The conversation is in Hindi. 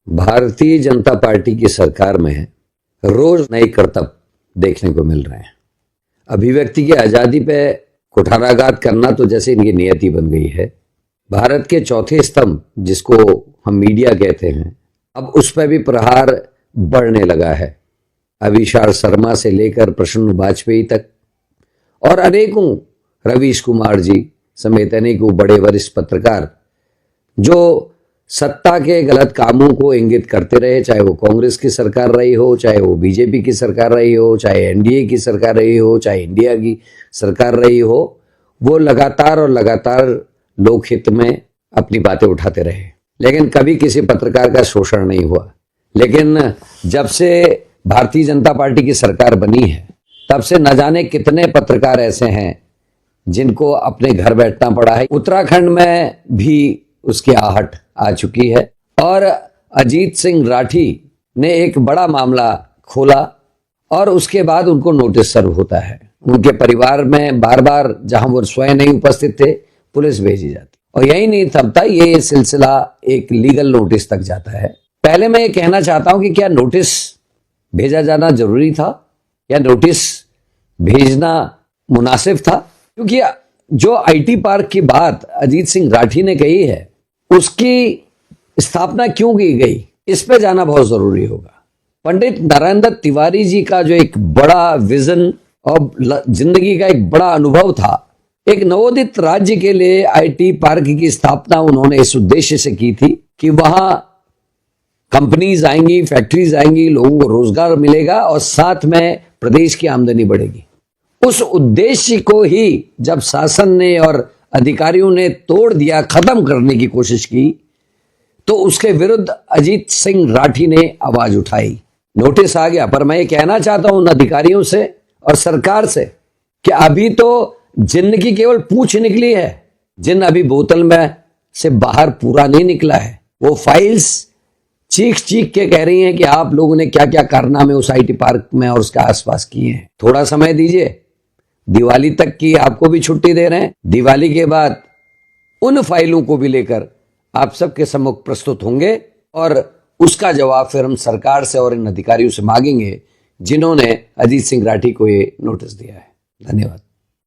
भारतीय जनता पार्टी की सरकार में रोज नए करतब देखने को मिल रहे हैं। अभिव्यक्ति की आजादी पे कुठाराघात करना तो जैसे इनकी नियति बन गई है। भारत के चौथे स्तंभ जिसको हम मीडिया कहते हैं, अब उस पर भी प्रहार बढ़ने लगा है। अविशाल शर्मा से लेकर प्रसन्न वाजपेयी तक और अनेकों, रवीश कुमार जी समेत अनेकों बड़े वरिष्ठ पत्रकार जो सत्ता के गलत कामों को इंगित करते रहे, चाहे वो कांग्रेस की सरकार रही हो, चाहे वो बीजेपी की सरकार रही हो, चाहे एनडीए की सरकार रही हो, चाहे इंडिया की सरकार रही हो, वो लगातार और लगातार लोकहित में अपनी बातें उठाते रहे, लेकिन कभी किसी पत्रकार का शोषण नहीं हुआ। लेकिन जब से भारतीय जनता पार्टी की सरकार बनी है, तब से न जाने कितने पत्रकार ऐसे हैं जिनको अपने घर बैठना पड़ा है। उत्तराखंड में भी उसकी आहट आ चुकी है और अजीत सिंह राठी ने एक बड़ा मामला खोला और उसके बाद उनको नोटिस सर्व होता है। उनके परिवार में बार बार, जहां वो स्वयं नहीं उपस्थित थे, पुलिस भेजी जाती और यही नहीं थमता, ये सिलसिला एक लीगल नोटिस तक जाता है। पहले मैं ये कहना चाहता हूं कि क्या नोटिस भेजा जाना जरूरी था या नोटिस भेजना मुनासिब था? क्योंकि जो आईटी पार्क की बात अजीत सिंह राठी ने कही है, उसकी स्थापना क्यों की गई, इस पे जाना बहुत जरूरी होगा। पंडित नरेंद्र तिवारी जी का जो एक बड़ा विजन और जिंदगी का एक बड़ा अनुभव था, एक नवोदित राज्य के लिए आईटी पार्क की स्थापना उन्होंने इस उद्देश्य से की थी कि वहां कंपनीज आएंगी, फैक्ट्रीज आएंगी, लोगों को रोजगार मिलेगा और साथ में प्रदेश की आमदनी बढ़ेगी। उस उद्देश्य को ही जब शासन ने और अधिकारियों ने तोड़ दिया, खत्म करने की कोशिश की, तो उसके विरुद्ध अजीत सिंह राठी ने आवाज उठाई। नोटिस आ गया। पर मैं ये कहना चाहता हूं उन अधिकारियों से और सरकार से कि अभी तो जिन्न की केवल पूंछ निकली है, जिन्न अभी बोतल में से बाहर पूरा नहीं निकला है। वो फाइल्स चीख चीख के कह रही हैं कि आप लोगों ने क्या क्या कारनामे उस आईटी पार्क में और उसके आसपास किए हैं। थोड़ा समय दीजिए, दिवाली तक की आपको भी छुट्टी दे रहे हैं। दिवाली के बाद उन फाइलों को भी लेकर आप सबके सम्मुख प्रस्तुत होंगे और उसका जवाब फिर हम सरकार से और इन अधिकारियों से मांगेंगे जिन्होंने अजीत सिंह राठी को ये नोटिस दिया है। धन्यवाद।